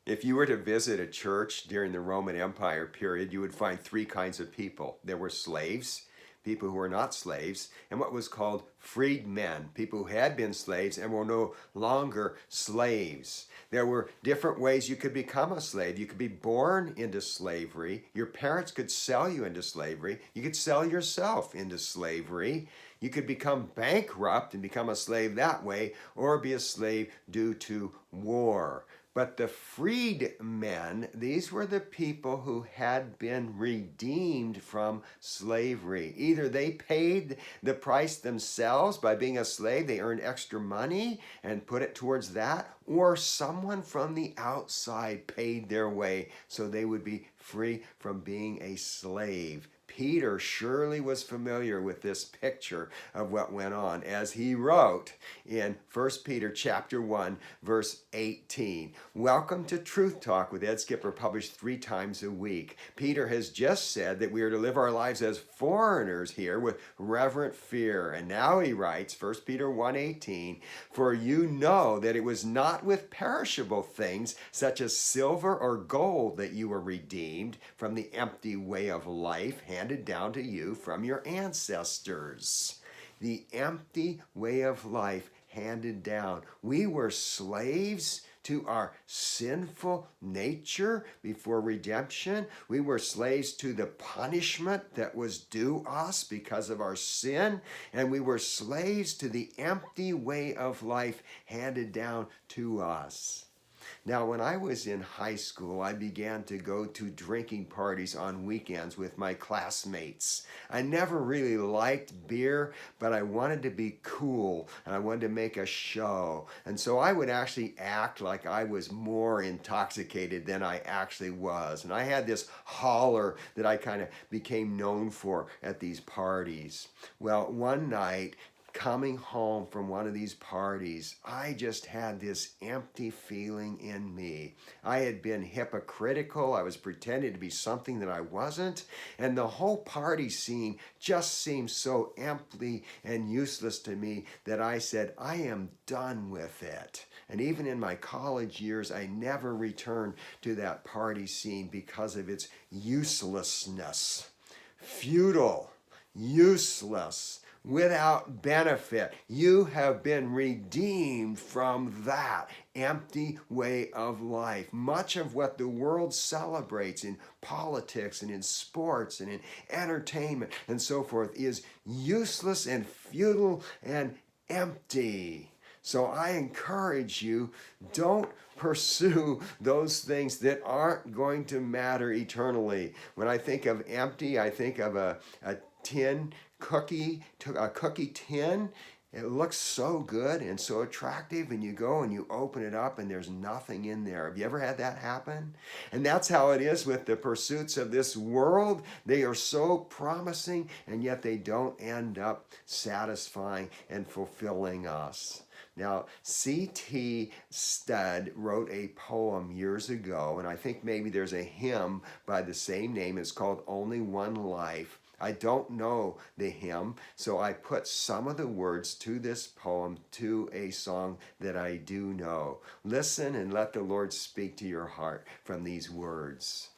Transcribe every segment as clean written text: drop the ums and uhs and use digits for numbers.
If you were to visit a church during the Roman Empire period, you would find three kinds of people. There were slaves, people who were not slaves, and what was called freedmen, people who had been slaves and were no longer slaves. There were different ways you could become a slave. You could be born into slavery. Your parents could sell you into slavery. You could sell yourself into slavery. You could become bankrupt and become a slave that way, or be a slave due to war. But the freedmen, these were the people who had been redeemed from slavery. Either they paid the price themselves by being a slave, they earned extra money and put it towards that, or someone from the outside paid their way so they would be free from being a slave. Peter surely was familiar with this picture of what went on as he wrote in 1 Peter chapter 1 verse 18. Welcome to Truth Talk with Ed Skipper, published 3 times a week. Peter has just said that we are to live our lives as foreigners here with reverent fear. And now he writes 1 Peter 1:18, for you know that it was not with perishable things such as silver or gold that you were redeemed from the empty way of life handed down to you from your ancestors. The empty way of life handed down. We were slaves to our sinful nature before redemption. We were slaves to the punishment that was due us because of our sin. And we were slaves to the empty way of life handed down to us. Now, when I was in high school, I began to go to drinking parties on weekends with my classmates. I never really liked beer, but I wanted to be cool and I wanted to make a show. And so I would actually act like I was more intoxicated than I actually was. And I had this holler that I kind of became known for at these parties. Well, one night, coming home from one of these parties, I just had this empty feeling in me. I had been hypocritical. I was pretending to be something that I wasn't. And the whole party scene just seemed so empty and useless to me that I said, I am done with it. And even in my college years, I never returned to that party scene because of its uselessness. Futile, useless, without benefit. You have been redeemed from that empty way of life. Much of what the world celebrates in politics and in sports and in entertainment and so forth is useless and futile and empty. So I encourage you, don't pursue those things that aren't going to matter eternally. When I think of empty, I think of a cookie tin. It looks so good and so attractive, and you go and you open it up and there's nothing in there. Have you ever had that happen? And that's how it is with the pursuits of this world. They are so promising, and yet they don't end up satisfying and fulfilling us. Now, C.T. Studd wrote a poem years ago, and I think maybe there's a hymn by the same name. It's called Only One Life. I don't know the hymn, so I put some of the words to this poem to a song that I do know. Listen and let the Lord speak to your heart from these words.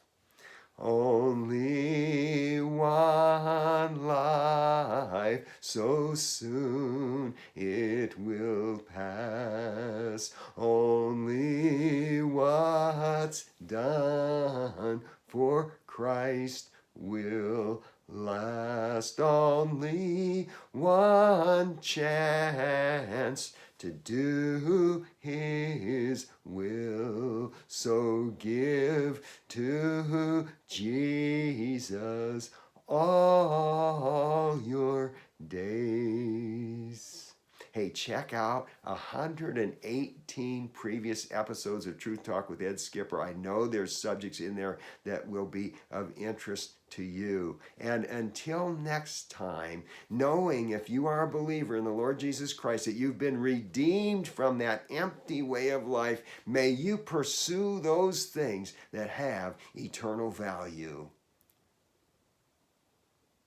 Only one life, so soon it will pass. Only what's done for Christ will last. Only one chance to do His will. So give to Jesus all your days. Hey, check out 118 previous episodes of Truth Talk with Ed Skipper. I know there's subjects in there that will be of interest to you. And until next time, knowing if you are a believer in the Lord Jesus Christ that you've been redeemed from that empty way of life, may you pursue those things that have eternal value.